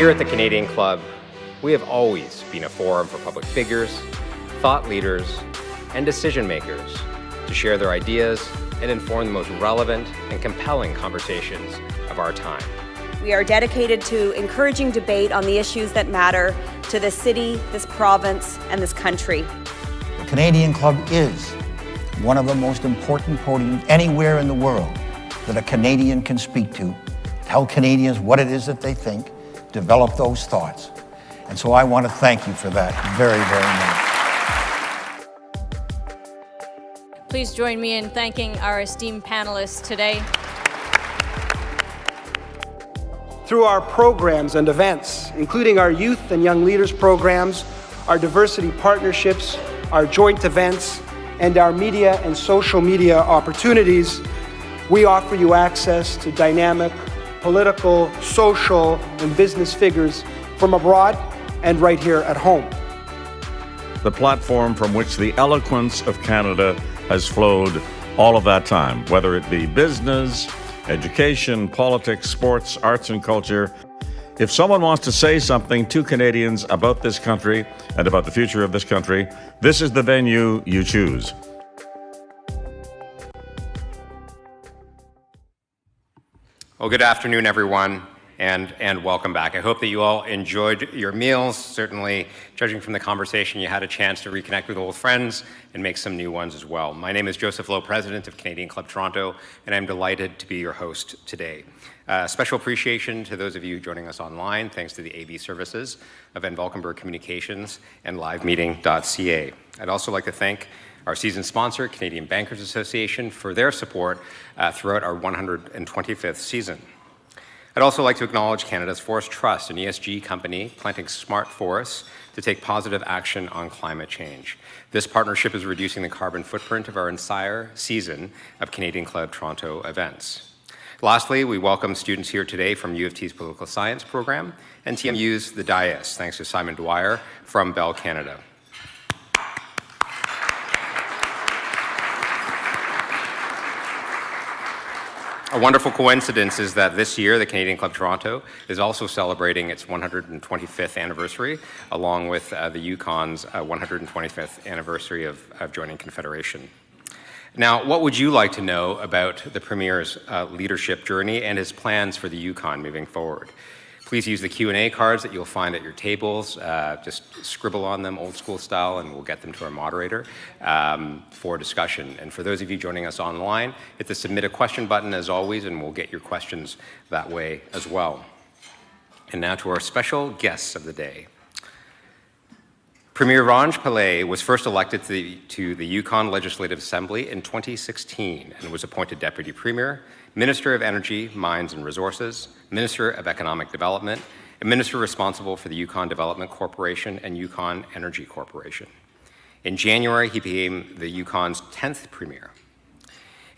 Here at the Canadian Club, we have always been a forum for public figures, thought leaders, and decision makers to share their ideas and inform the most relevant and compelling conversations of our time. We are dedicated to encouraging debate on the issues that matter to this city, this province, and this country. The Canadian Club is one of the most important podiums anywhere in the world that a Canadian can speak to, tell Canadians what it is that they think, develop those thoughts. And so I want to thank you for that very, very much. Please join me in thanking our esteemed panelists today. Through our programs and events, including our youth and young leaders programs, our diversity partnerships, our joint events, and our media and social media opportunities, we offer you access to dynamic political, social, and business figures from abroad and right here at home. The platform from which the eloquence of Canada has flowed all of that time, whether it be business, education, politics, sports, arts, and culture. If someone wants to say something to Canadians about this country and about the future of this country, this is the venue you choose. Well, good afternoon, everyone, and welcome back. I hope that you all enjoyed your meals. Certainly, judging from the conversation, you had a chance to reconnect with old friends and make some new ones as well. My name is Joseph Lowe, President of Canadian Club Toronto, and I'm delighted to be your host today. Special appreciation to those of you joining us online, thanks to the AV services of Van Valkenburg Communications and livemeeting.ca. I'd also like to thank our season sponsor, Canadian Bankers Association, for their support throughout our 125th season. I'd also like to acknowledge Canada's Forest Trust, an ESG company planting smart forests to take positive action on climate change. This partnership is reducing the carbon footprint of our entire season of Canadian Club Toronto events. Lastly, we welcome students here today from U of T's Political Science program and TMU's The Dais, thanks to Simon Dwyer from Bell Canada. A wonderful coincidence is that this year, the Canadian Club Toronto is also celebrating its 125th anniversary, along with the Yukon's 125th anniversary of joining Confederation. Now, what would you like to know about the Premier's leadership journey and his plans for the Yukon moving forward? Please use the Q&A cards that you'll find at your tables. Just scribble on them old school style and we'll get them to our moderator for discussion. And for those of you joining us online, hit the submit a question button as always and we'll get your questions that way as well. And now to our special guests of the day. Premier Ranj Pillai was first elected to the Yukon Legislative Assembly in 2016 and was appointed Deputy Premier, Minister of Energy, Mines and Resources, Minister of Economic Development, and Minister responsible for the Yukon Development Corporation and Yukon Energy Corporation. In January, he became the Yukon's 10th Premier.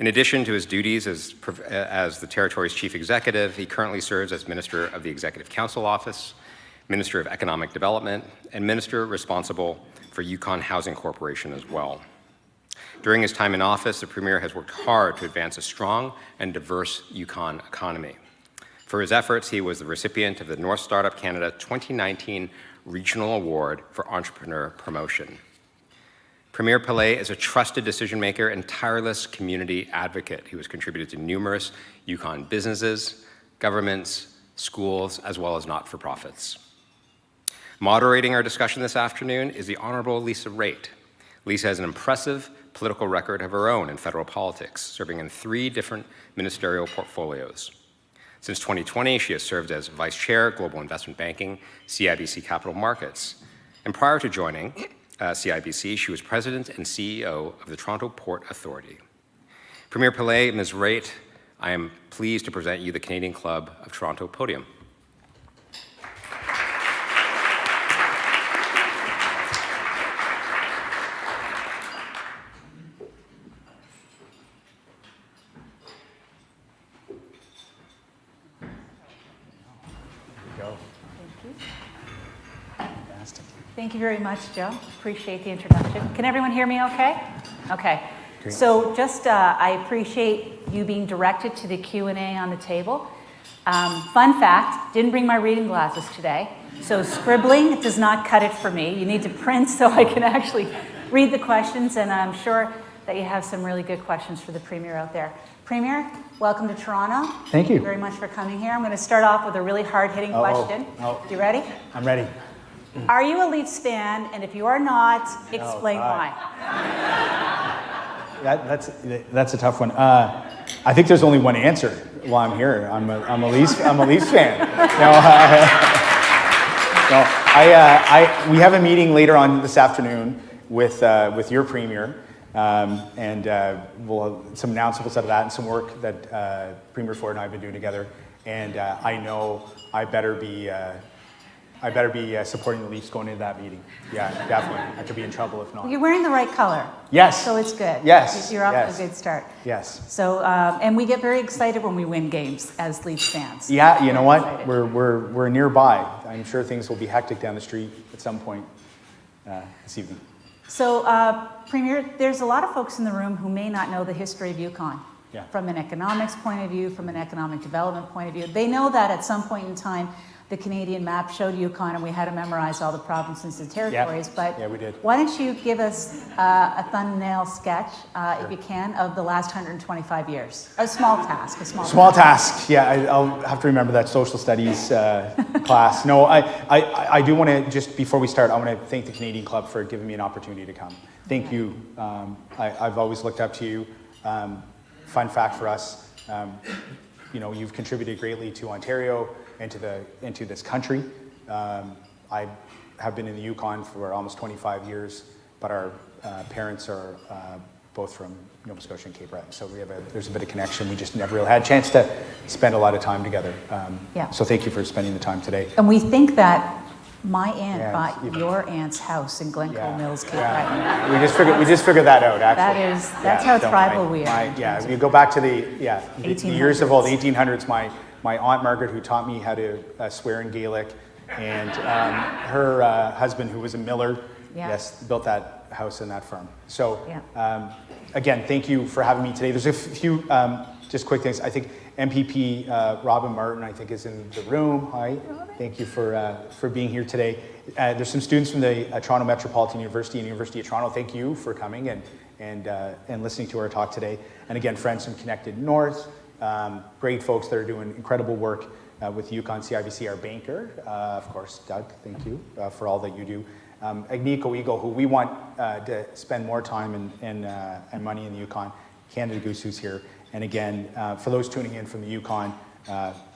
In addition to his duties as the territory's Chief Executive, he currently serves as Minister of the Executive Council Office, Minister of Economic Development, and Minister responsible for Yukon Housing Corporation as well. During his time in office, the Premier has worked hard to advance a strong and diverse Yukon economy. For his efforts, he was the recipient of the North Startup Canada 2019 Regional Award for Entrepreneur Promotion. Premier Pillai is a trusted decision maker and tireless community advocate who has contributed to numerous Yukon businesses, governments, schools, as well as not-for-profits. Moderating our discussion this afternoon is the Honourable Lisa Raitt. Lisa has an impressive political record of her own in federal politics, serving in 3 different ministerial portfolios. Since 2020, she has served as Vice Chair, Global Investment Banking, CIBC Capital Markets. And prior to joining CIBC, she was President and CEO of the Toronto Port Authority. Premier Pillai, Ms. Raitt, I am pleased to present you the Canadian Club of Toronto podium. Thank you very much, Joe. Appreciate the introduction. Can everyone hear me okay? Okay. So just, I appreciate you being directed to the Q&A on the table. Fun fact, didn't bring my reading glasses today, so scribbling does not cut it for me. You need to print so I can actually read the questions, and I'm sure that you have some really good questions for the Premier out there. Premier, welcome to Toronto. Thank you. Very much for coming here. I'm going to start off with a really hard-hitting question. You ready? I'm ready. Are you a Leafs fan? And if you are not, explain why. That's a tough one. I think there's only one answer while I'm here. I'm a Leafs fan. We have a meeting later on this afternoon with your Premier. And we'll have some announcements out of that and some work that Premier Ford and I have been doing together. And I know I better be supporting the Leafs going into that meeting. Yeah, definitely. I could be in trouble if not. You're wearing the right color. Yes. So it's good. Yes. You're off yes. to a good start. Yes. So, and we get very excited when we win games as Leafs fans. Yeah, you know what? Excited. We're nearby. I'm sure things will be hectic down the street at some point this evening. So, Premier, there's a lot of folks in the room who may not know the history of Yukon. Yeah. From an economics point of view, from an economic development point of view. They know that at some point in time, the Canadian map showed Yukon and we had to memorize all the provinces and territories. But yeah, we did. Why don't you give us a thumbnail sketch, if you can, of the last 125 years? A small task, Small task, yeah, I'll have to remember that social studies class. No, I do want to, just before we start, I want to thank the Canadian Club for giving me an opportunity to come. Thank you. I've always looked up to you. Fun fact for us, you've contributed greatly to Ontario and to this country. I have been in the Yukon for almost 25 years, but our parents are both from Nova Scotia and Cape Breton, so there's a bit of connection. We just never really had a chance to spend a lot of time together. So thank you for spending the time today. And we think that my aunt bought your aunt's house in Glencoe Mills, Cape Breton. We just figured that out, actually. That's how tribal we are. We go back to the years of old, 1800s. My Aunt Margaret, who taught me how to swear in Gaelic, and her husband, who was a miller, built that house and that farm. So again, thank you for having me today. There's a few just quick things. I think MPP Robin Martin, I think, is in the room. Hi, thank you for being here today. There's some students from the Toronto Metropolitan University and University of Toronto. Thank you for coming and listening to our talk today. And again, friends from Connected North, great folks that are doing incredible work with Yukon CIBC, our banker, of course, Doug, thank you for all that you do. Agnico Eagle, who we want to spend more time and money in the Yukon, Canada Goose, who's here. And again, for those tuning in from the Yukon,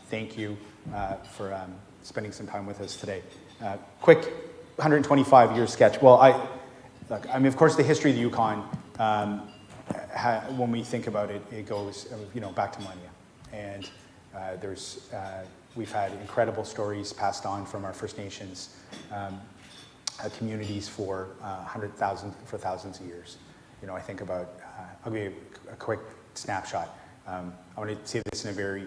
thank you for spending some time with us today. Quick 125-year sketch. Well, of course, the history of the Yukon, when we think about it, it goes, back to millennia. And we've had incredible stories passed on from our First Nations communities for thousands of years. I think about, I'll give you a quick snapshot. I want to say this in a very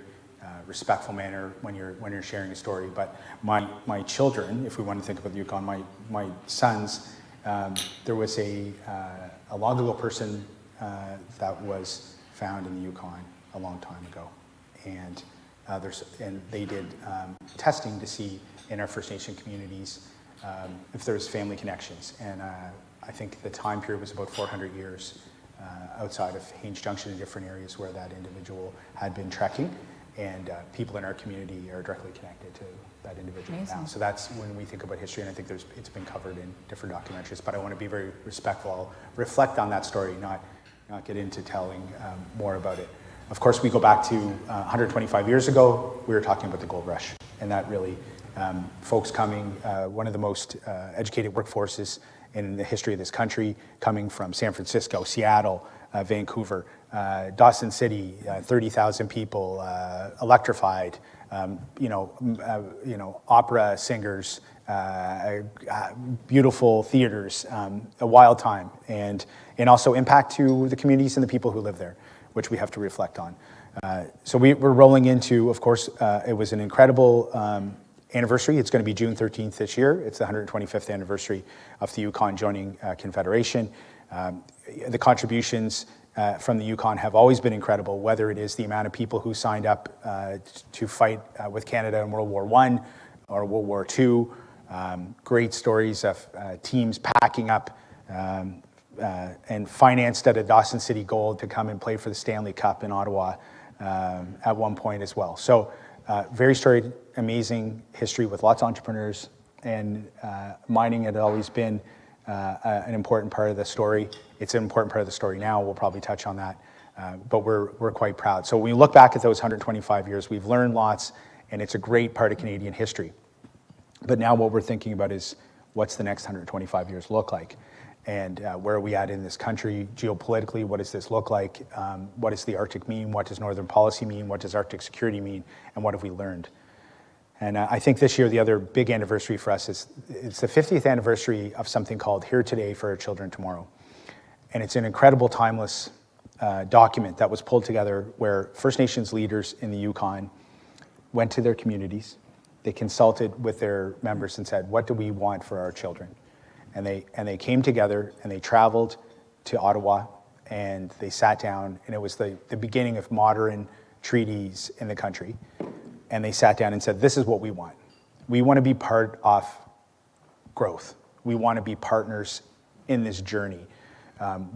respectful manner when you're sharing a story, but my children, if we want to think about the Yukon, my sons, there was a Longville person that was found in the Yukon a long time ago, and they did testing to see in our First Nation communities if there's family connections, and I think the time period was about 400 years outside of Haines Junction in different areas where that individual had been trekking, and people in our community are directly connected to that individual now. So that's when we think about history, and I think it's been covered in different documentaries, but I want to be very respectful. I'll reflect on that story, not get into telling more about it. Of course, we go back to 125 years ago, we were talking about the gold rush, and that really, folks coming, one of the most educated workforces in the history of this country, coming from San Francisco, Seattle, Vancouver, Dawson City, 30,000 people, electrified, opera singers, beautiful theaters, a wild time, and also impact to the communities and the people who live there, which we have to reflect on. So we're rolling into, of course, it was an incredible anniversary. It's going to be June 13th this year. It's the 125th anniversary of the Yukon joining Confederation. The contributions from the Yukon have always been incredible, whether it is the amount of people who signed up to fight with Canada in World War I or World War II. Great stories of teams packing up and financed out of Dawson City Gold to come and play for the Stanley Cup in Ottawa at one point as well. So very storied, amazing history with lots of entrepreneurs, and mining had always been an important part of the story. It's an important part of the story now. We'll probably touch on that, but we're quite proud. So when we look back at those 125 years, we've learned lots, and it's a great part of Canadian history. But now what we're thinking about is what's the next 125 years look like? And where are we at in this country geopolitically? What does this look like? What does the Arctic mean? What does Northern policy mean? What does Arctic security mean? And what have we learned? And I think this year, the other big anniversary for us is it's the 50th anniversary of something called Here Today for Our Children Tomorrow. And it's an incredible, timeless document that was pulled together where First Nations leaders in the Yukon went to their communities. They consulted with their members and said, what do we want for our children? And they came together and they traveled to Ottawa and they sat down, and it was the beginning of modern treaties in the country. And they sat down and said, this is what we want. We want to be part of growth. We want to be partners in this journey.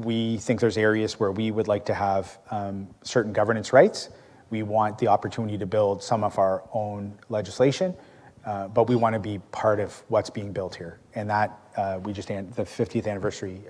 We think there's areas where we would like to have certain governance rights. We want the opportunity to build some of our own legislation, but we want to be part of what's being built here. And that, the 50th anniversary,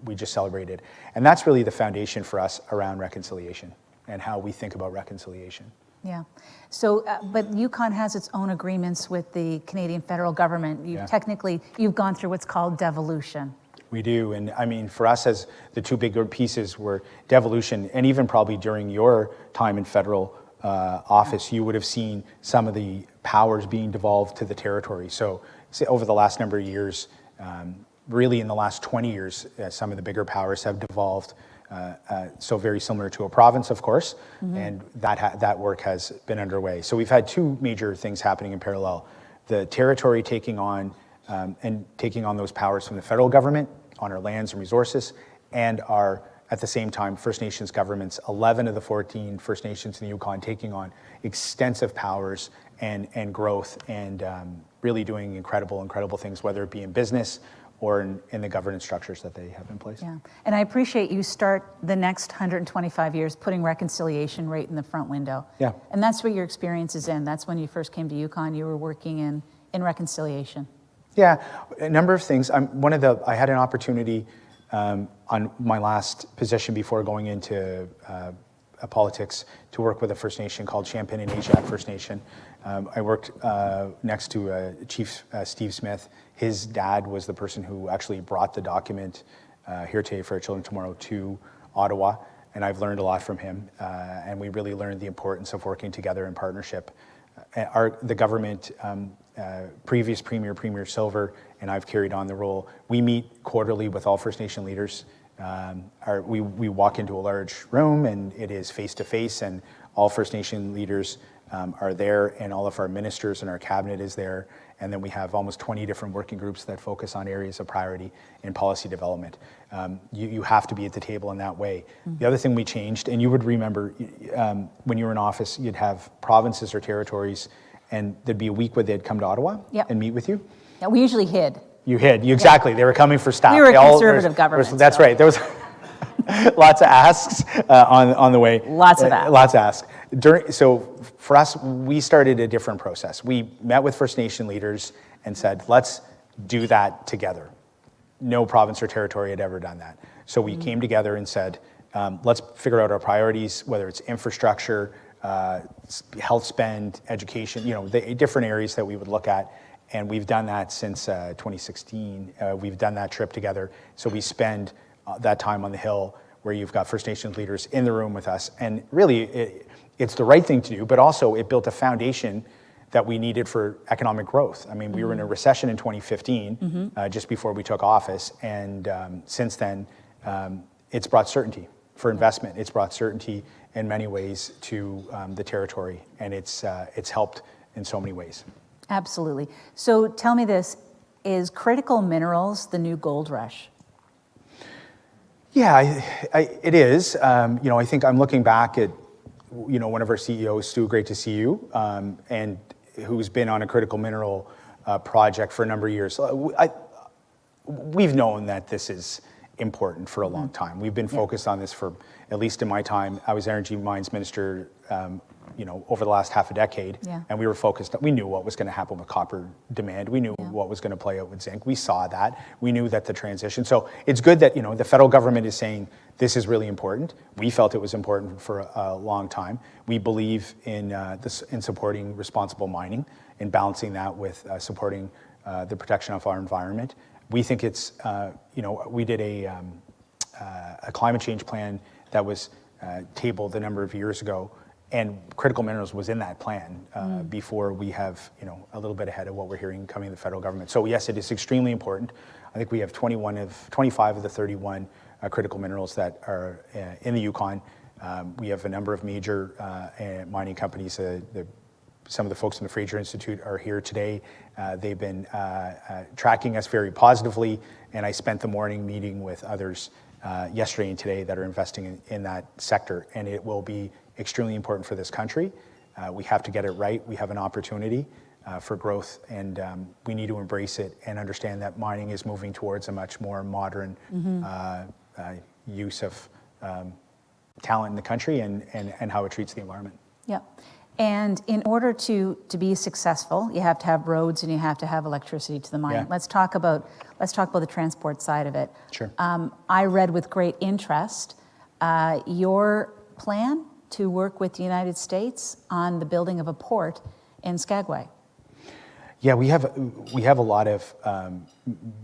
we just celebrated. And that's really the foundation for us around reconciliation and how we think about reconciliation. Yeah. So, but Yukon has its own agreements with the Canadian federal government. You've gone through what's called devolution. We do, and I mean, for us as the two bigger pieces were devolution, and even probably during your time in federal office, you would have seen some of the powers being devolved to the territory. So over the last number of years, really in the last 20 years, some of the bigger powers have devolved. So very similar to a province, of course, and that work has been underway. So we've had two major things happening in parallel. The territory taking on those powers from the federal government on our lands and resources, and at the same time, First Nations governments, 11 of the 14 First Nations in the Yukon taking on extensive powers and growth, and really doing incredible things, whether it be in business or in the governance structures that they have in place. Yeah, and I appreciate you start the next 125 years putting reconciliation right in the front window. Yeah. And that's what your experience is in. That's when you first came to Yukon, you were working in reconciliation. Yeah, a number of things. I had an opportunity on my last position before going into politics to work with a First Nation called Champagne and Ajax First Nation. I worked next to Chief Steve Smith. His dad was the person who actually brought the document Here Today for Our Children Tomorrow to Ottawa, and I've learned a lot from him. And we really learned the importance of working together in partnership. The government, previous Premier Silver, and I've carried on the role. We meet quarterly with all First Nation leaders. We walk into a large room and it is face-to-face, and all First Nation leaders are there, and all of our ministers and our cabinet is there. And then we have almost 20 different working groups that focus on areas of priority in policy development. You have to be at the table in that way. Mm-hmm. The other thing we changed, and you would remember when you were in office, you'd have provinces or territories, and there'd be a week where they'd come to Ottawa and meet with you. Yeah, we usually hid. You hid, exactly. Yeah. They were coming for staff. We were a conservative government. That's right. There was lots of asks on the way. Lots of asks. Lots of asks. So for us, we started a different process. We met with First Nation leaders and said, let's do that together. No province or territory had ever done that. So we came together and said, let's figure out our priorities, whether it's infrastructure, health spend, education, the different areas that we would look at. And we've done that since 2016. We've done that trip together. So we spend that time on the Hill where you've got First Nations leaders in the room with us. And really, it's the right thing to do, but also it built a foundation that we needed for economic growth. I mean, we were in a recession in 2015, just before we took office. And since then, it's brought certainty for investment. It's brought certainty in many ways to the territory. And it's helped in so many ways. Absolutely. So tell me this, is critical minerals the new gold rush? Yeah, it is. I think I'm looking back at, one of our CEOs, Stu, great to see you, and who's been on a critical mineral project for a number of years. We've known that this is important for a long time. We've been focused on this for, at least in my time, I was Energy Mines Minister, over the last half a decade, and we were focused, we knew what was going to happen with copper demand. We knew what was going to play out with zinc. We saw that. We knew that the transition. So it's good that, the federal government is saying this is really important. We felt it was important for a long time. We believe in supporting responsible mining and balancing that with supporting the protection of our environment. We think it's, we did a climate change plan that was tabled a number of years ago, and critical minerals was in that plan before we have, a little bit ahead of what we're hearing coming from the federal government. So yes, it is extremely important. I think we have 25 of the 31 critical minerals that are in the Yukon. We have a number of major mining companies. Some of the folks from the Fraser Institute are here today. They've been tracking us very positively, and I spent the morning meeting with others yesterday and today that are investing in that sector, and it will be extremely important for this country. We have to get it right. We have an opportunity for growth, and we need to embrace it and understand that mining is moving towards a much more modern use of talent in the country and how it treats the environment. Yeah. And in order to be successful, you have to have roads and you have to have electricity to the mine. Yeah. Let's talk about the transport side of it. Sure. I read with great interest your plan to work with the United States on the building of a port in Skagway. Yeah, we have a lot of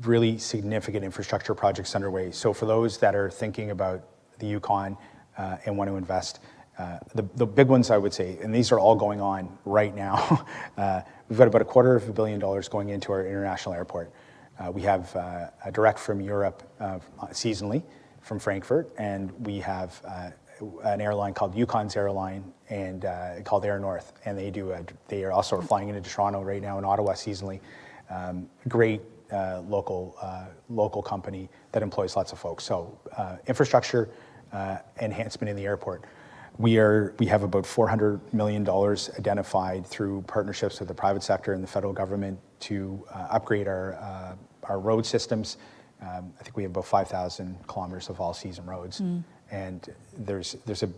really significant infrastructure projects underway. So for those that are thinking about the Yukon and want to invest, the big ones I would say, and these are all going on right now, we've got about $250 million going into our international airport. We have a direct from Europe seasonally from Frankfurt, and we have an airline called Yukon's airline and called Air North, and they are also flying into Toronto right now and Ottawa seasonally. Great local company that employs lots of folks. So infrastructure enhancement in the airport. We have about $400 million identified through partnerships with the private sector and the federal government to upgrade our road systems. I think we have about 5,000 kilometers of all-season roads, and there's a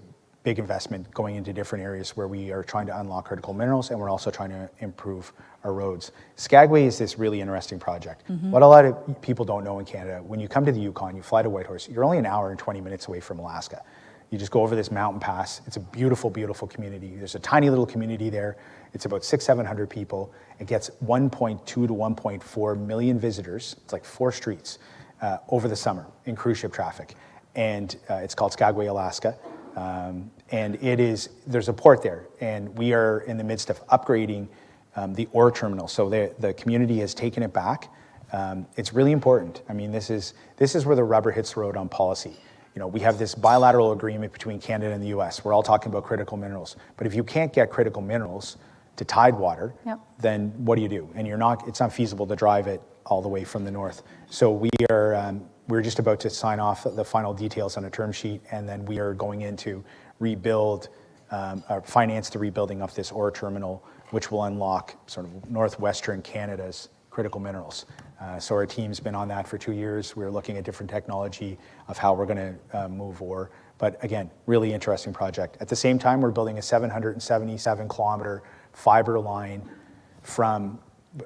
big investment going into different areas where we are trying to unlock critical minerals, and we're also trying to improve our roads. Skagway is this really interesting project. What a lot of people don't know in Canada, when you come to the Yukon, you fly to Whitehorse, you're only an hour and 20 minutes away from Alaska. You just go over this mountain pass. It's a beautiful, beautiful community. There's a tiny little community there. It's about 600-700 people. It gets 1.2 to 1.4 million visitors. It's like 4 streets over the summer in cruise ship traffic. And it's called Skagway, Alaska. And there's a port there. And we are in the midst of upgrading the ore terminal. So the community has taken it back. It's really important. I mean, this is where the rubber hits the road on policy. We have this bilateral agreement between Canada and the US. We're all talking about critical minerals. But if you can't get critical minerals to Tidewater, then what do you do? And it's not feasible to drive it all the way from the north. So we're just about to sign off the final details on a term sheet, and then we are going in to rebuild, finance the rebuilding of this ore terminal, which will unlock sort of northwestern Canada's critical minerals. So our team's been on that for 2 years. We're looking at different technology of how we're going to move ore. But again, really interesting project. At the same time, we're building a 777-kilometer fiber line from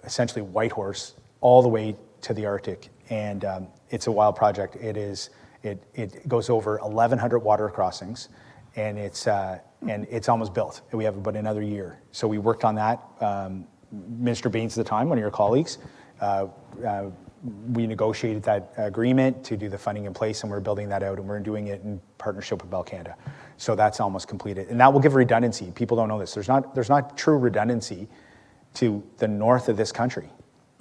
essentially Whitehorse all the way to the Arctic. And it's a wild project. It goes over 1,100 water crossings, and it's almost built. We have about another year. So we worked on that. Minister Baines at the time, one of your colleagues, we negotiated that agreement to do the funding in place, and we're building that out, and we're doing it in partnership with Bell Canada. So that's almost completed, and that will give redundancy. People don't know this. There's not true redundancy to the north of this country,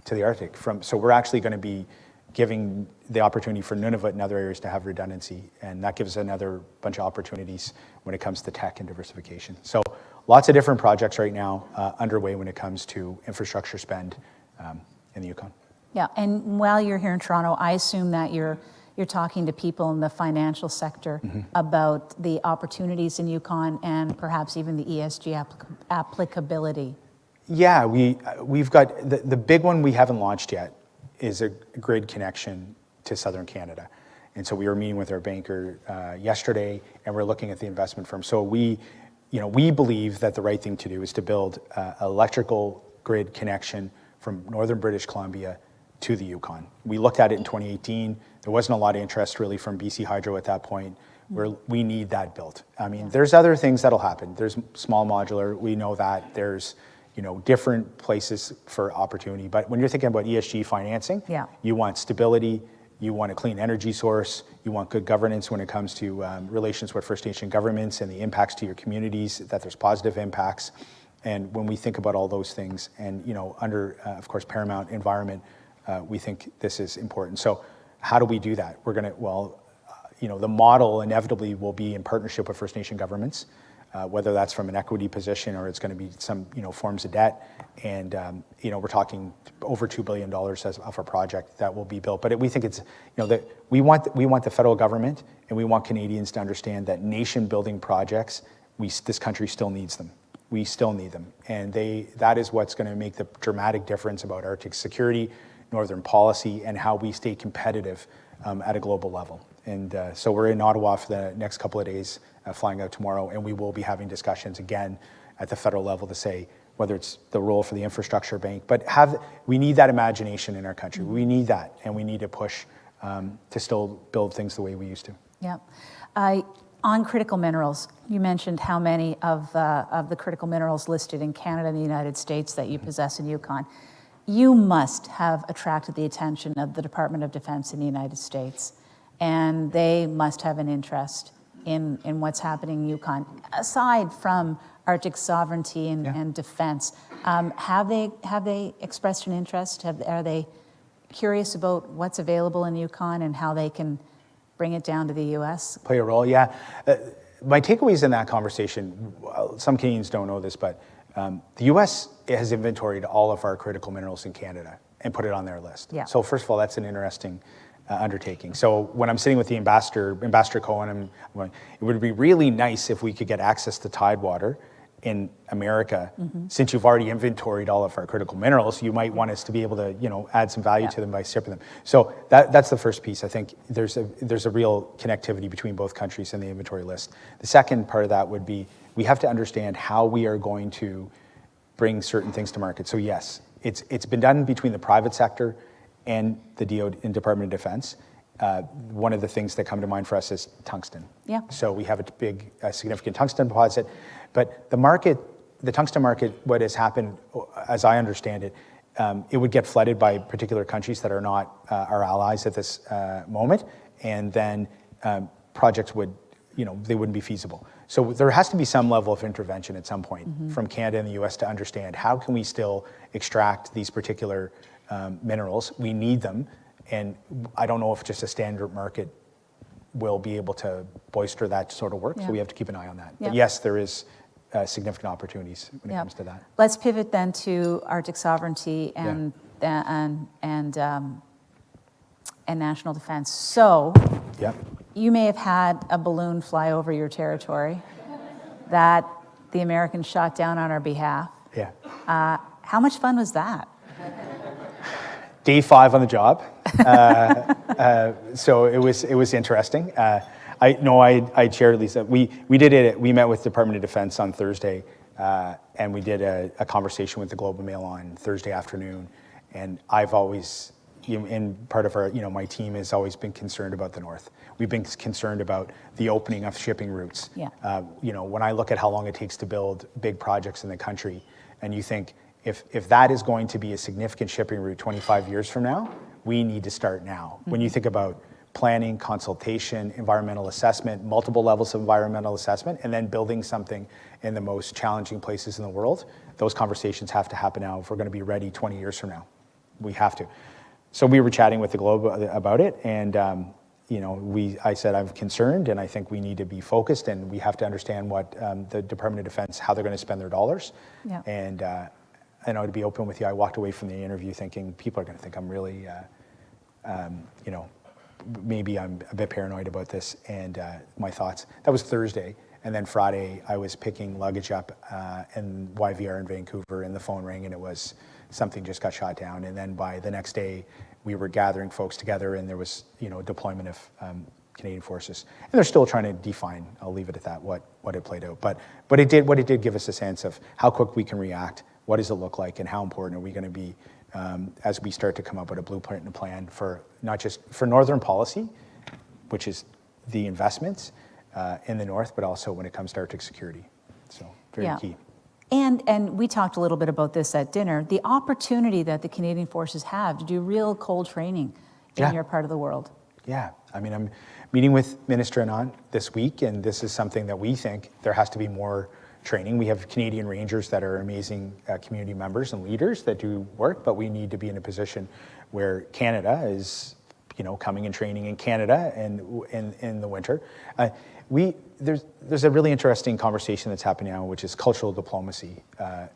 to the Arctic. So we're actually going to be giving the opportunity for Nunavut and other areas to have redundancy, and that gives another bunch of opportunities when it comes to tech and diversification. So lots of different projects right now underway when it comes to infrastructure spend in the Yukon. Yeah, and while you're here in Toronto, I assume that you're you're talking to people in the financial sector about the opportunities in Yukon and perhaps even the ESG applicability. Yeah, we've got, the big one we haven't launched yet is a grid connection to southern Canada. And so we were meeting with our banker yesterday, and we're looking at the investment firm. So we believe that the right thing to do is to build an electrical grid connection from northern British Columbia to the Yukon. We looked at it in 2018. There wasn't a lot of interest really from BC Hydro at that point. We need that built. I mean, there's other things that'll happen. There's small modular, we know that. There's different places for opportunity. But when you're thinking about ESG financing, you want stability, you want a clean energy source, you want good governance when it comes to relations with First Nation governments and the impacts to your communities, that there's positive impacts. And when we think about all those things and, under, of course, paramount environment, we think this is important. So how do we do that? We're going to, the model inevitably will be in partnership with First Nation governments, whether that's from an equity position or it's going to be some, forms of debt. And, we're talking over $2 billion of a project that will be built. But we think it's, that we want the federal government and we want Canadians to understand that nation building projects, this country still needs them. We still need them. And that is what's going to make the dramatic difference about Arctic security, northern policy, and how we stay competitive at a global level. And so we're in Ottawa for the next couple of days, flying out tomorrow, and we will be having discussions again at the federal level to say whether it's the role for the infrastructure bank, but we need that imagination in our country. We need that, and we need to push to still build things the way we used to. Yeah. On critical minerals, you mentioned how many of the critical minerals listed in Canada and the United States that you possess in Yukon. You must have attracted the attention of the Department of Defense in the United States, and they must have an interest in what's happening in Yukon. Aside from Arctic sovereignty and defense, have they expressed an interest? Are they curious about what's available in Yukon and how they can bring it down to the U.S.? Play a role, yeah. My takeaways in that conversation, some Canadians don't know this, but the U.S. has inventoried all of our critical minerals in Canada and put it on their list. Yeah. So first of all, that's an interesting undertaking. So when I'm sitting with the Ambassador Cohen, I'm going, it would be really nice if we could get access to Tidewater in America. Since you've already inventoried all of our critical minerals, you might want us to be able to, add some value to them by shipping them. So that's the first piece. I think there's a real connectivity between both countries and the inventory list. The second part of that would be we have to understand how we are going to bring certain things to market. So yes, it's been done between the private sector and the DOD and Department of Defense. One of the things that come to mind for us is tungsten. Yeah. So we have a significant tungsten deposit, but the tungsten market, what has happened, as I understand it, it would get flooded by particular countries that are not our allies at this moment, and then projects would, they wouldn't be feasible. So there has to be some level of intervention at some point from Canada and the US to understand how can we still extract these particular minerals. We need them. And I don't know if just a standard market will be able to bolster that sort of work. So we have to keep an eye on that. But yes, there is significant opportunities when it comes to that. Let's pivot then to Arctic sovereignty and national defense. So you may have had a balloon fly over your territory that the Americans shot down on our behalf. Yeah. How much fun was that? Day 5 on the job. So it was interesting. I chaired Lisa. We did it. We met with Department of Defense on Thursday, and we did a conversation with the Globe and Mail on Thursday afternoon. And I've always, in part of our, my team has always been concerned about the North. We've been concerned about the opening of shipping routes. Yeah. When I look at how long it takes to build big projects in the country, and you think, if that is going to be a significant shipping route 25 years from now, we need to start now. When you think about planning, consultation, environmental assessment, multiple levels of environmental assessment, and then building something in the most challenging places in the world, those conversations have to happen now if we're going to be ready 20 years from now. We have to. So we were chatting with the Globe about it, and I said I'm concerned, and I think we need to be focused, and we have to understand what the Department of Defense, how they're going to spend their dollars. Yeah. And to be open with you, I walked away from the interview thinking people are going to think I'm really, maybe I'm a bit paranoid about this and my thoughts. That was Thursday. And then Friday, I was picking luggage up in YVR in Vancouver, and the phone rang, and it was something just got shot down. And then by the next day, we were gathering folks together, and there was, deployment of Canadian forces. And they're still trying to define, I'll leave it at that, what it played out. But what it did give us a sense of how quick we can react, what does it look like, and how important are we going to be as we start to come up with a blueprint and a plan for not just for Northern policy, which is the investments, in the north, but also when it comes to Arctic security. So very key. And we talked a little bit about this at dinner, the opportunity that the Canadian forces have to do real cold training in your part of the world. Yeah, I mean, I'm meeting with Minister Anand this week, and this is something that we think there has to be more training. We have Canadian Rangers that are amazing community members and leaders that do work, but we need to be in a position where Canada is, coming and training in Canada and in the winter. There's a really interesting conversation that's happening now, which is cultural diplomacy,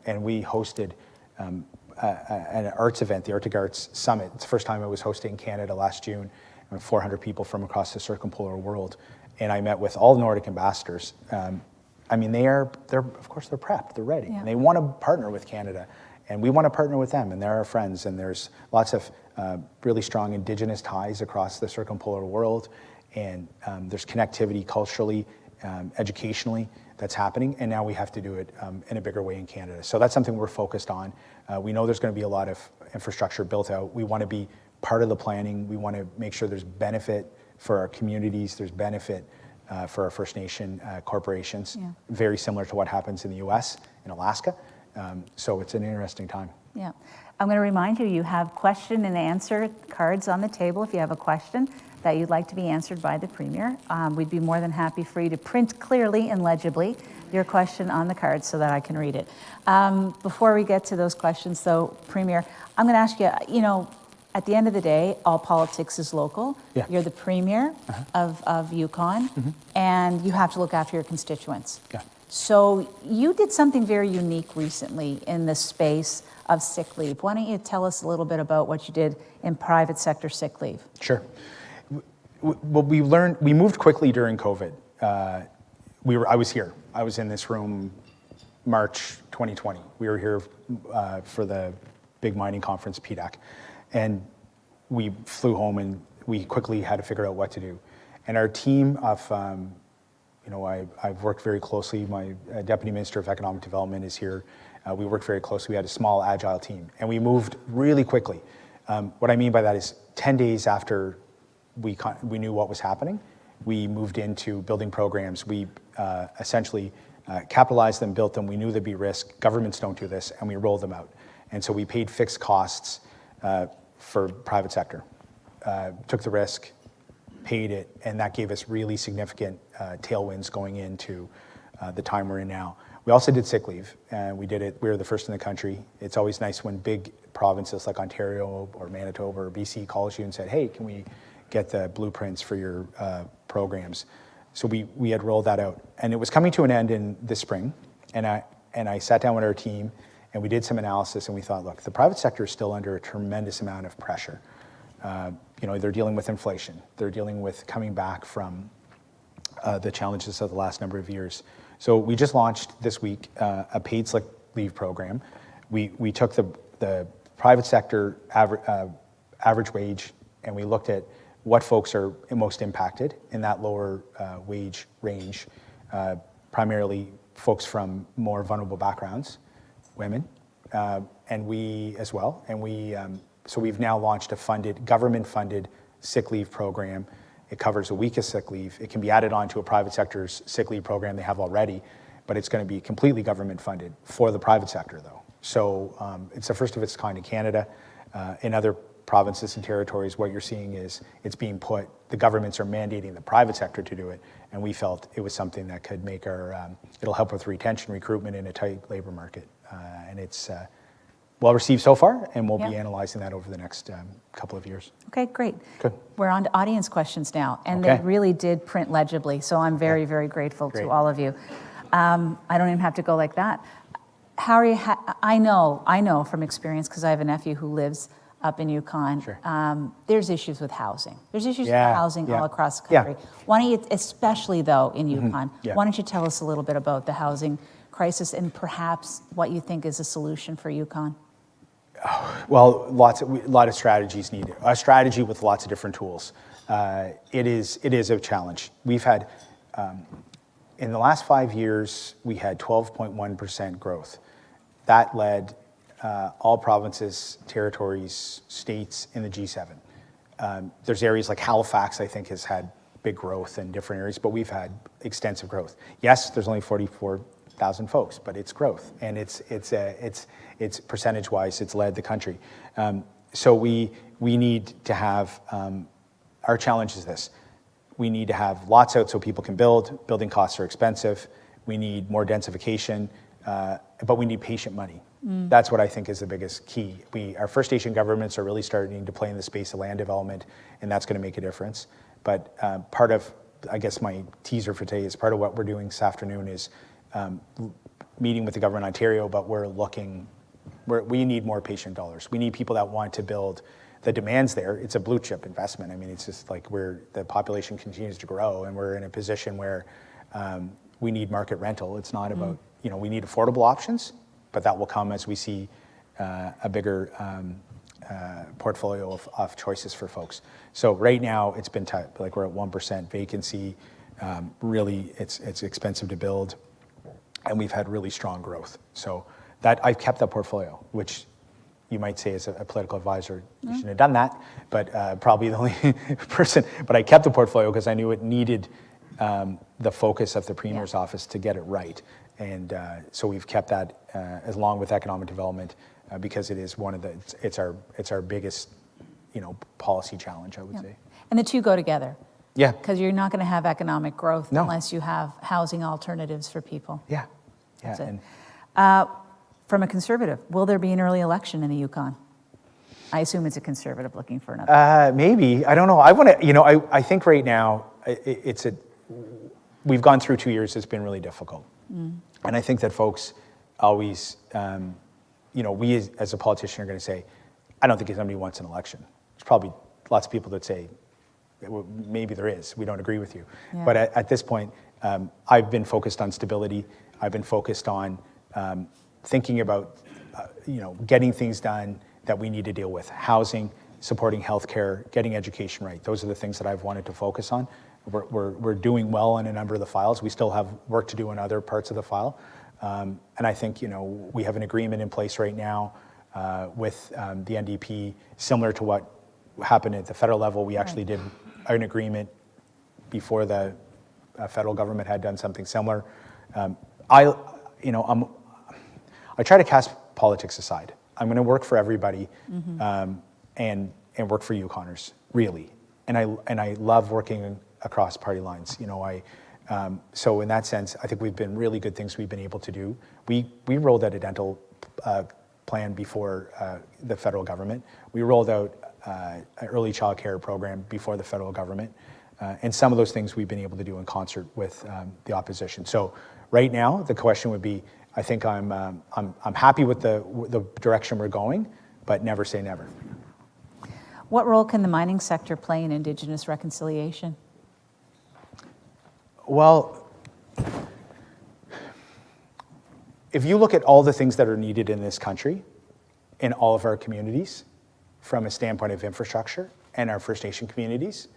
and we hosted an arts event, the Arctic Arts Summit. It's the first time I was hosting Canada last June, 400 people from across the circumpolar world, and I met with all Nordic ambassadors. I mean, they're of course they're prepped, they're ready, and they want to partner with Canada, and we want to partner with them, and they're our friends, and there's lots of really strong Indigenous ties across the circumpolar world. And there's connectivity culturally, educationally that's happening, and now we have to do it in a bigger way in Canada. So that's something we're focused on. We know there's going to be a lot of infrastructure built out. We want to be part of the planning. We want to make sure there's benefit for our communities, there's benefit for our First Nation corporations, very similar to what happens in the US, in Alaska. So it's an interesting time. Yeah. I'm going to remind you, you have question and answer cards on the table if you have a question that you'd like to be answered by the Premier. We'd be more than happy for you to print clearly and legibly your question on the card so that I can read it. Before we get to those questions though, Premier, I'm going to ask you, at the end of the day, all politics is local. Yeah. You're the Premier of Yukon, and you have to look after your constituents. Yeah. So you did something very unique recently in the space of sick leave. Why don't you tell us a little bit about what you did in private sector sick leave? Sure. What we learned, we moved quickly during COVID. I was here. I was in this room March 2020. We were here for the big mining conference, PDAC. And we flew home and we quickly had to figure out what to do. And our team of, I've worked very closely. My Deputy Minister of Economic Development is here. We worked very closely. We had a small, agile team. And we moved really quickly. What I mean by that is 10 days after we knew what was happening, we moved into building programs. We essentially capitalized them, built them. We knew there'd be risk. Governments don't do this, and we rolled them out. And so we paid fixed costs for private sector, took the risk, paid it, and that gave us really significant tailwinds going into the time we're in now. We also did sick leave, and we did it. We were the first in the country. It's always nice when big provinces like Ontario or Manitoba or BC calls you and said, hey, can we get the blueprints for your programs? So we had rolled that out, and it was coming to an end in this spring, and I sat down with our team, and we did some analysis, and we thought, look, the private sector is still under a tremendous amount of pressure. They're dealing with inflation. They're dealing with coming back from the challenges of the last number of years. So we just launched this week a paid sick leave program. We took the private sector average wage, and we looked at what folks are most impacted in that lower wage range, primarily folks from more vulnerable backgrounds, women, and we as well. And so we've now launched a government-funded sick leave program. It covers a week of sick leave. It can be added on to a private sector's sick leave program they have already, but it's going to be completely government-funded for the private sector, though. So it's the first of its kind in Canada. In other provinces and territories, what you're seeing is it's being the governments are mandating the private sector to do it, and we felt it was something that could make it'll help with retention, recruitment in a tight labor market. And it's well received so far, and we'll be analyzing that over the next couple of years. Okay, great. Good. We're on to audience questions now, and they really did print legibly, so I'm very, very grateful to all of you. I don't even have to go like that. Harry, I know from experience, because I have a nephew who lives up in Yukon. Sure. There's issues with housing. There's issues Yeah, with housing yeah. all across the Yeah. country. Why don't you, especially though in Yukon, Yeah. why don't you tell us a little bit about the housing crisis and perhaps what you think is a solution for Yukon? Well, a lot of strategies needed. A strategy with lots of different tools. It is a challenge. We've had, in the last 5 years, we had 12.1% growth. That led all provinces, territories, states in the G7. There's areas like Halifax, I think, has had big growth in different areas, but we've had extensive growth. Yes, there's only 44,000 folks, but it's growth, and it's percentage-wise, it's led the country. So we need to have, our challenge is this. We need to have lots out so people can build. Building costs are expensive. We need more densification, but we need patient money. That's what I think is the biggest key. Our First Nation governments are really starting to play in the space of land development, and that's going to make a difference. But part of, I guess my teaser for today is part of what we're doing this afternoon is meeting with the government of Ontario, but we need more patient dollars. We need people that want to build. The demand's there. It's a blue chip investment. I mean, it's just like the population continues to grow, and we're in a position where we need market rental. It's not about, we need affordable options, but that will come as we see a bigger portfolio of choices for folks. So right now it's been tight. Like we're at 1% vacancy. Really, it's expensive to build, and we've had really strong growth. So that I've kept that portfolio, which you might say as a political advisor, you shouldn't have done that, but probably the only person. But I kept the portfolio because I knew it needed the focus of the Premier's office to get it right. And so we've kept that along with economic development because it is it's our biggest, policy challenge, I would say. And the two go together. Yeah. Because you're not going to have economic growth No. unless you have housing alternatives for people. Yeah. That's it. And From a Conservative, will there be an early election in the Yukon? I assume it's a Conservative looking for another. maybe, I don't know. I want to, I think right now we've gone through 2 years. It's been really difficult. And I think that folks always, we as a politician are going to say, I don't think somebody wants an election. There's probably lots of people that say, well, maybe there is. We don't agree with you. Yeah. But at this point, I've been focused on stability. I've been focused on thinking about, getting things done that we need to deal with. Housing, supporting healthcare, getting education right. Those are the things that I've wanted to focus on. We're doing well on a number of the files. We still have work to do in other parts of the file. And I think, we have an agreement in place right now with the NDP, similar to what happened at the federal level. We actually did an agreement before the federal government had done something similar. I try to cast politics aside. I'm going to work for everybody, and work for Yukoners, really. And I love working across party lines. So in that sense, I think we've been really good things we've been able to do. We rolled out a dental plan before the federal government. We rolled out an early child care program before the federal government. And some of those things we've been able to do in concert with the opposition. So right now, the question would be, I think I'm happy with the direction we're going, but never say never. What role can the mining sector play in Indigenous reconciliation? Well, if you look at all the things that are needed in this country, in all of our communities, from a standpoint of infrastructure and our First Nation communities,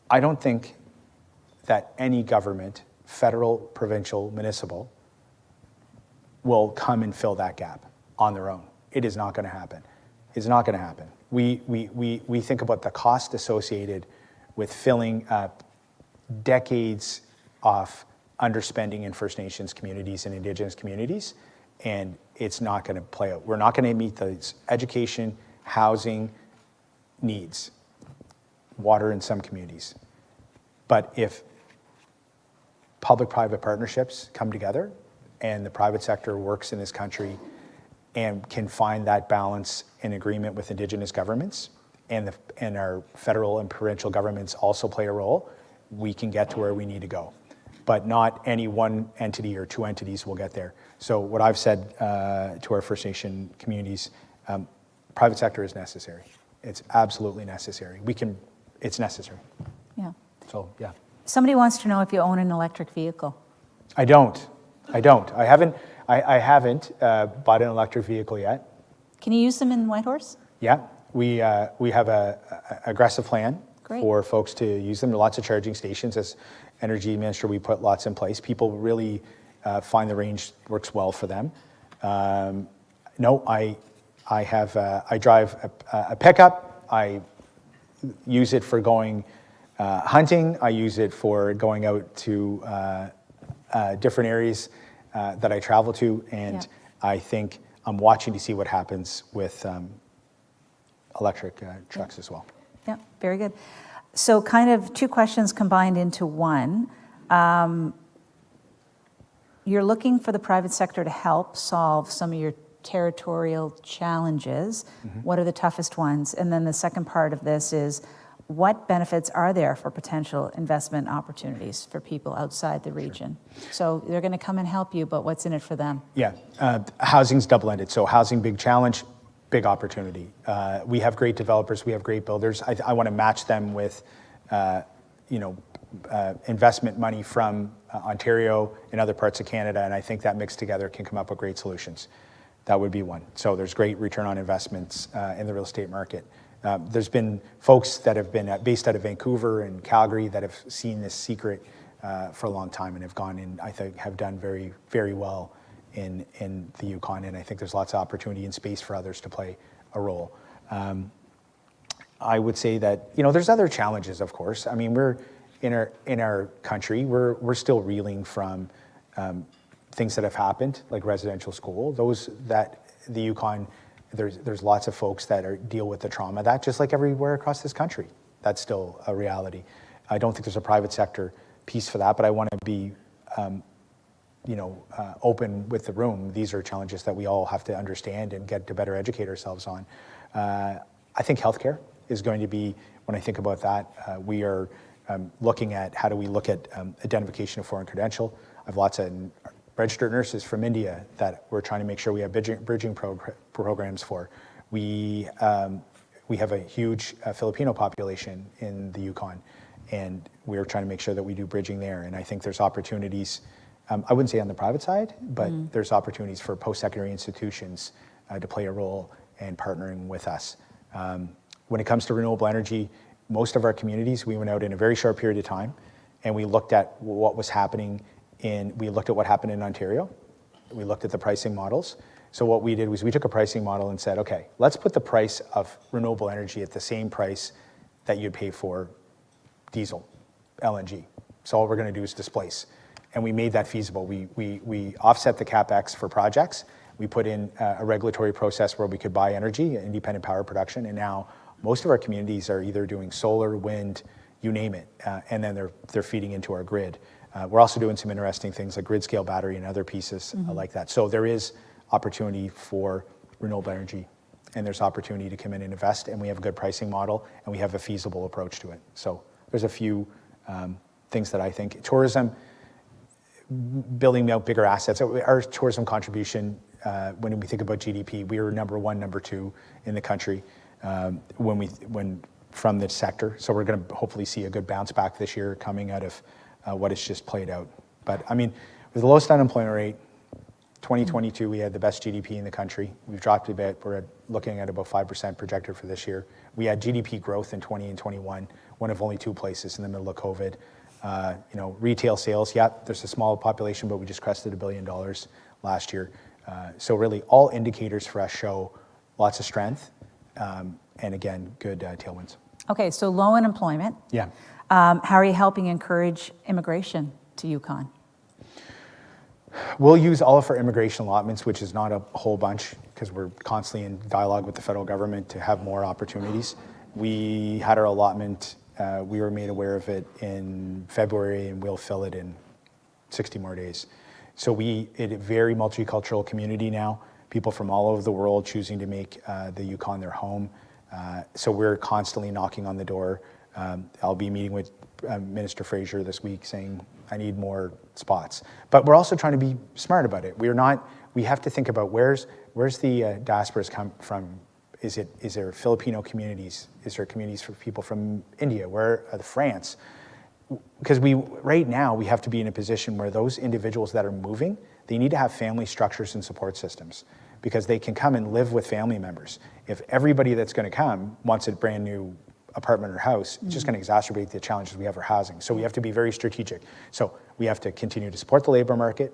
I don't think that any government, federal, provincial, municipal, will come and fill that gap on their own. It is not going to happen. It's not going to happen. We think about the cost associated with filling up decades of underspending in First Nations communities and Indigenous communities, and it's not going to play out. We're not going to meet those education, housing needs, water in some communities. But if public-private partnerships come together and the private sector works in this country and can find that balance in agreement with Indigenous governments, and our federal and provincial governments also play a role, we can get to where we need to go. But not any one entity or two entities will get there. So what I've said to our First Nation communities, private sector is necessary. It's absolutely necessary. It's necessary. Yeah. So, yeah. Somebody wants to know if you own an electric vehicle. I don't. I haven't bought an electric vehicle yet. Can you use them in Whitehorse? Yeah, we have a aggressive plan Great. for folks to use them. There are lots of charging stations. As Energy Minister, we put lots in place. People really find the range works well for them. No, I drive a pickup. I use it for going hunting. I use it for going out to different areas that I travel to, and Yeah. I think I'm watching to see what happens with electric trucks as well. Yeah, very good. So kind of two questions combined into one. You're looking for the private sector to help solve some of your territorial challenges. Mm-hmm. What are the toughest ones? And then the second part of this is, what benefits are there for potential investment opportunities for people outside the region? So they're going to come and help you, but what's in it for them? Yeah, housing's double-ended. So housing, big challenge, big opportunity. We have great developers, we have great builders. I want to match them with, investment money from Ontario and other parts of Canada, and I think that mixed together can come up with great solutions. That would be one. So there's great return on investments in the real estate market. There's been folks that have been based out of Vancouver and Calgary that have seen this secret for a long time and have gone in, I think, have done very, very well in the Yukon, and I think there's lots of opportunity and space for others to play a role. I would say that, there's other challenges, of course. I mean, we're in our country, we're still reeling from things that have happened, like residential school. Those that the Yukon, there's lots of folks that deal with the trauma of that, just like everywhere across this country. That's still a reality. I don't think there's a private sector piece for that, but I want to be, open with the room. These are challenges that we all have to understand and get to better educate ourselves on. I think healthcare is going to be, when I think about that, we are looking at how do we look at identification of foreign credential. I have lots of registered nurses from India that we're trying to make sure we have bridging programs for. We have a huge Filipino population in the Yukon, and we're trying to make sure that we do bridging there. And I think there's opportunities, I wouldn't say on the private side, but there's opportunities for post-secondary institutions to play a role in partnering with us. When it comes to renewable energy, most of our communities, we went out in a very short period of time, and we looked at what was happening we looked at what happened in Ontario. We looked at the pricing models. So what we did was we took a pricing model and said, okay, let's put the price of renewable energy at the same price that you'd pay for diesel, LNG. So all we're going to do is displace. And we made that feasible. We offset the CapEx for projects. We put in a regulatory process where we could buy energy, independent power production, and now most of our communities are either doing solar, wind, you name it, and then they're feeding into our grid. We're also doing some interesting things like grid scale battery and other pieces like that. So there is opportunity for renewable energy, and there's opportunity to come in and invest, and we have a good pricing model, and we have a feasible approach to it. So there's a few things that I think. Tourism, building out bigger assets. Our tourism contribution, when we think about GDP, we are number one, number two in the country from this sector. So we're going to hopefully see a good bounce back this year coming out of what has just played out. But I mean, with the lowest unemployment rate, 2022, we had the best GDP in the country. We've dropped a bit. We're looking at about 5% projected for this year. We had GDP growth in 20 and 21, one of only two places in the middle of COVID. Retail sales, yeah, there's a small population, but we just crested $1 billion last year. So really, all indicators for us show lots of strength, and again, good tailwinds. Okay, so low unemployment. Yeah. How are you helping encourage immigration to Yukon? We'll use all of our immigration allotments, which is not a whole bunch, because we're constantly in dialogue with the federal government to have more opportunities. We had our allotment, we were made aware of it in February, and we'll fill it in 60 more days. So it's a very multicultural community now, people from all over the world choosing to make the Yukon their home. So we're constantly knocking on the door. I'll be meeting with Minister Fraser this week saying, I need more spots. But we're also trying to be smart about it. We have to think about where's the diasporas come from Is there Filipino communities? Is there communities for people from India? Where France? Because right now we have to be in a position where those individuals that are moving, they need to have family structures and support systems, because they can come and live with family members. If everybody that's going to come wants a brand new apartment or house, it's just going to exacerbate the challenges we have for housing. So we have to be very strategic. So we have to continue to support the labor market.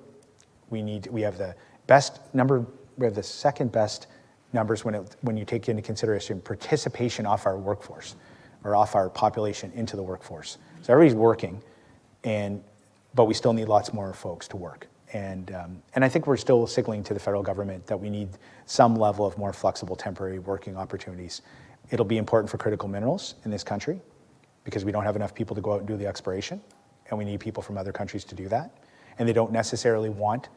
We have the best number. We have the second best numbers when you take into consideration participation off our workforce, or off our population into the workforce. So everybody's working, but we still need lots more folks to work. And I think we're still signaling to the federal government that we need some level of more flexible temporary working opportunities. It'll be important for critical minerals in this country, because we don't have enough people to go out and do the exploration, and we need people from other countries to do that. And they don't necessarily want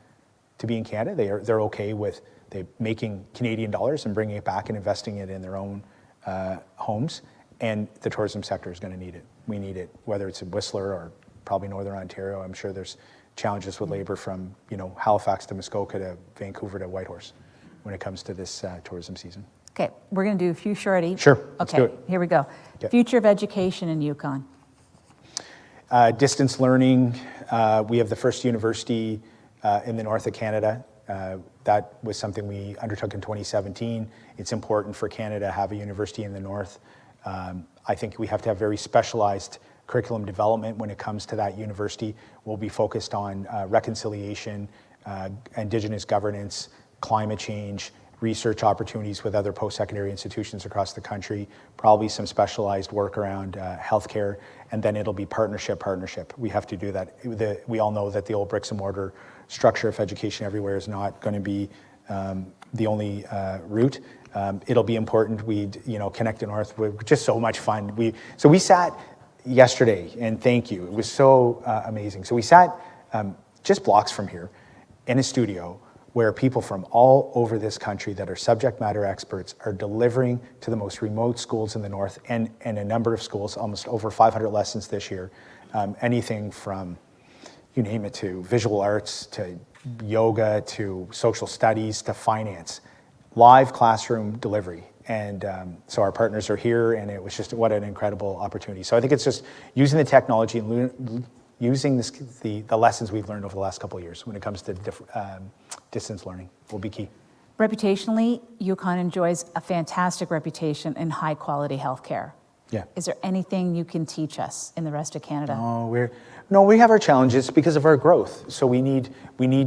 to be in Canada. They're okay with making Canadian dollars and bringing it back and investing it in their own homes. And the tourism sector is going to need it. We need it, whether it's in Whistler or probably Northern Ontario. I'm sure there's challenges with labor from Halifax to Muskoka to Vancouver to Whitehorse when it comes to this tourism season. Okay, we're going to do a few shorty. Sure, let's do it. Here we go. Okay. Future of education in Yukon. Distance learning. We have the first university in the north of Canada. That was something we undertook in 2017. It's important for Canada to have a university in the north. I think we have to have very specialized curriculum development when it comes to that university. We'll be focused on reconciliation, Indigenous governance, climate change, research opportunities with other post-secondary institutions across the country, probably some specialized work around healthcare, and then it'll be partnership. We have to do that. We all know that the old bricks and mortar structure of education everywhere is not going to be the only route. It'll be important. Connect the North. We're just so much fun. We sat yesterday, and thank you. It was so amazing. So we sat just blocks from here in a studio where people from all over this country that are subject matter experts are delivering to the most remote schools in the north, and a number of schools, almost over 500 lessons this year, anything from, you name it, to visual arts, to yoga, to social studies, to finance. Live classroom delivery. And so our partners are here, and it was just what an incredible opportunity. So I think it's just using the technology and using the lessons we've learned over the last couple of years when it comes to distance learning will be key. Reputationally, Yukon enjoys a fantastic reputation in high quality healthcare. Yeah. Is there anything you can teach us in the rest of Canada? We have our challenges because of our growth. So we need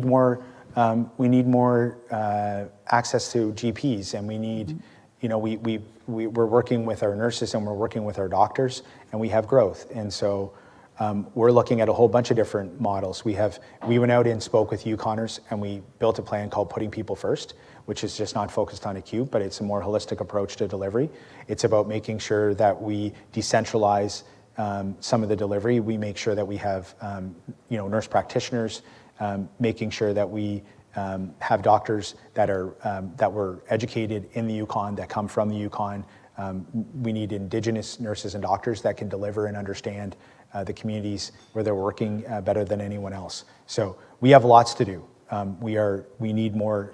more access to GPs, and we need, we're working with our nurses and we're working with our doctors, and we have growth. And so we're looking at a whole bunch of different models. We went out and spoke with Yukoners, and we built a plan called Putting People First, which is just not focused on acute, but it's a more holistic approach to delivery. It's about making sure that we decentralize some of the delivery. We make sure that we have nurse practitioners, making sure that we have doctors that were educated in the Yukon, that come from the Yukon. We need Indigenous nurses and doctors that can deliver and understand the communities where they're working better than anyone else. So we have lots to do. We need more,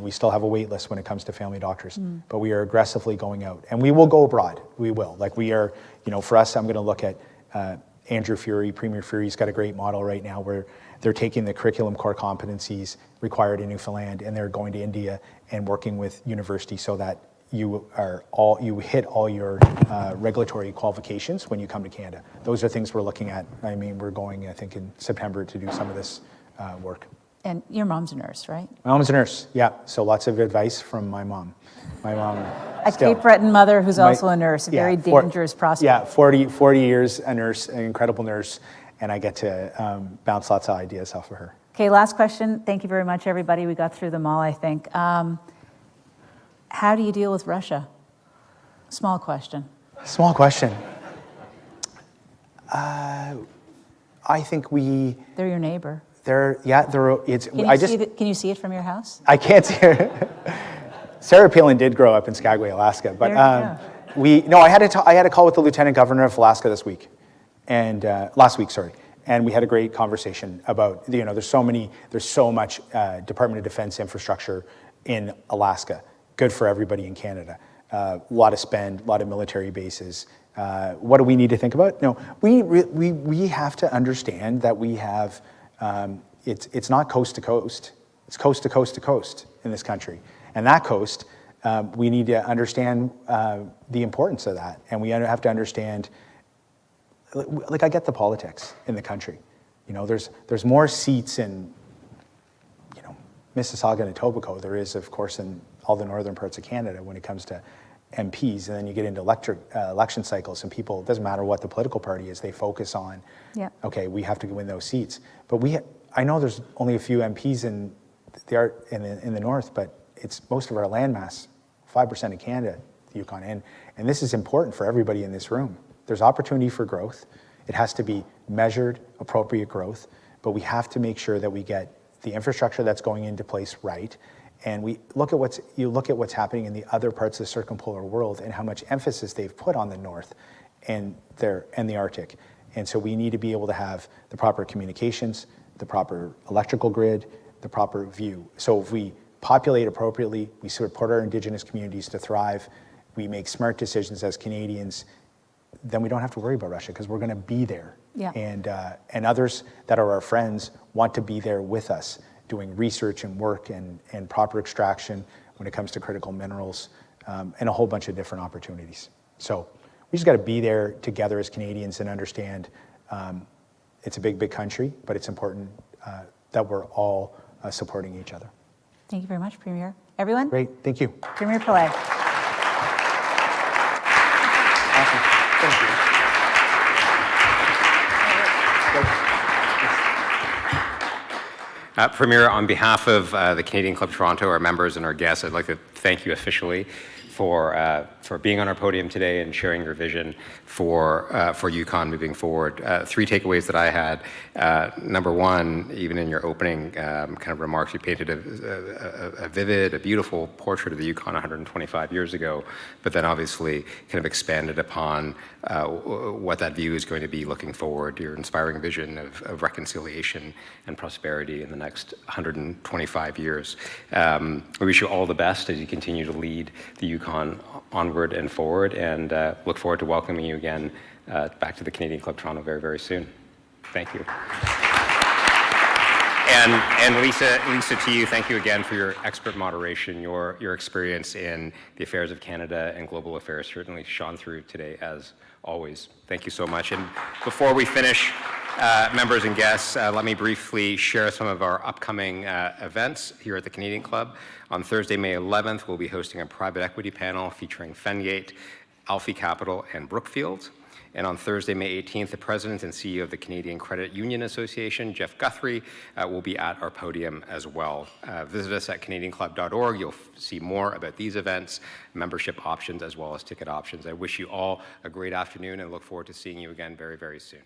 we still have a wait list when it comes to family doctors, but we are aggressively going out, and we will go abroad. We will. For us, I'm going to look at Andrew Furey, Premier Furey's got a great model right now where they're taking the curriculum core competencies required in Newfoundland, and they're going to India and working with universities so that you hit all your regulatory qualifications when you come to Canada. Those are things we're looking at. We're going, I think, in September to do some of this work. And your mom's a nurse, right? My mom's a nurse, yeah. So lots of advice from my mom. A Cape Breton mother who's also a nurse, a very dangerous prospect. Yeah, 40 years a nurse, an incredible nurse, and I get to bounce lots of ideas off of her. Okay, last question. Thank you very much, everybody. We got through them all, I think. How do you deal with Russia? Small question. Small question. I think They're your neighbor. Can you see it from your house? I can't see her. Sarah Palin did grow up in Skagway, Alaska, but I had a call with the Lieutenant Governor of Alaska last week, and we had a great conversation about there's so much Department of Defense infrastructure in Alaska, good for everybody in Canada. a lot of spend, a lot of military bases. What do we need to think about? No, we have to understand that we have, it's not coast to coast, it's coast to coast to coast in this country. And that coast, we need to understand the importance of that. And we have to understand, like I get the politics in the country. You know, there's more seats in, you know, Mississauga and Etobicoke there is, of course, in all the northern parts of Canada when it comes to MPs. And then you get into election cycles and people, it doesn't matter what the political party is, they focus on, okay, we have to win those seats. But I know there's only a few MPs in the north, but it's most of our landmass, 5% of Canada, the Yukon. And this is important for everybody in this room. There's opportunity for growth. It has to be measured, appropriate growth, but we have to make sure that we get the infrastructure that's going into place right. And we look at what's happening in the other parts of the circumpolar world and how much emphasis they've put on the north and the Arctic. And so we need to be able to have the proper communications, the proper electrical grid, the proper view. So if we populate appropriately, we support our Indigenous communities to thrive, we make smart decisions as Canadians, then we don't have to worry about Russia because we're going to be there. And others that are our friends want to be there with us, doing research and work and proper extraction when it comes to critical minerals and a whole bunch of different opportunities. So we just got to be there together as Canadians and understand it's a big, big country, but it's important that we're all supporting each other. Thank you very much, Premier. Everyone? Great, thank you. Premier Pillai. Thank you. Premier, on behalf of the Canadian Club Toronto, our members and our guests, I'd like to thank you officially for being on our podium today and sharing your vision for Yukon moving forward. 3 takeaways that I had. Number one, even in your opening kind of remarks, you painted a vivid, a beautiful portrait of the Yukon 125 years ago, but then obviously kind of expanded upon what that view is going to be looking forward, your inspiring vision of reconciliation and prosperity in the next 125 years. We wish you all the best as you continue to lead the Yukon onward and forward, and look forward to welcoming you again back to the Canadian Club Toronto very, very soon. Thank you. And Lisa, to you, thank you again for your expert moderation. Your experience in the affairs of Canada and global affairs certainly shone through today, as always. Thank you so much. And before we finish, members and guests, let me briefly share some of our upcoming events here at the Canadian Club. On Thursday, May 11th, we'll be hosting a private equity panel featuring Fengate, Alfie Capital, and Brookfield. And on Thursday, May 18th, the President and CEO of the Canadian Credit Union Association, Jeff Guthrie, will be at our podium as well. Visit us at canadianclub.org. You'll see more about these events, membership options, as well as ticket options. I wish you all a great afternoon and look forward to seeing you again very, very soon.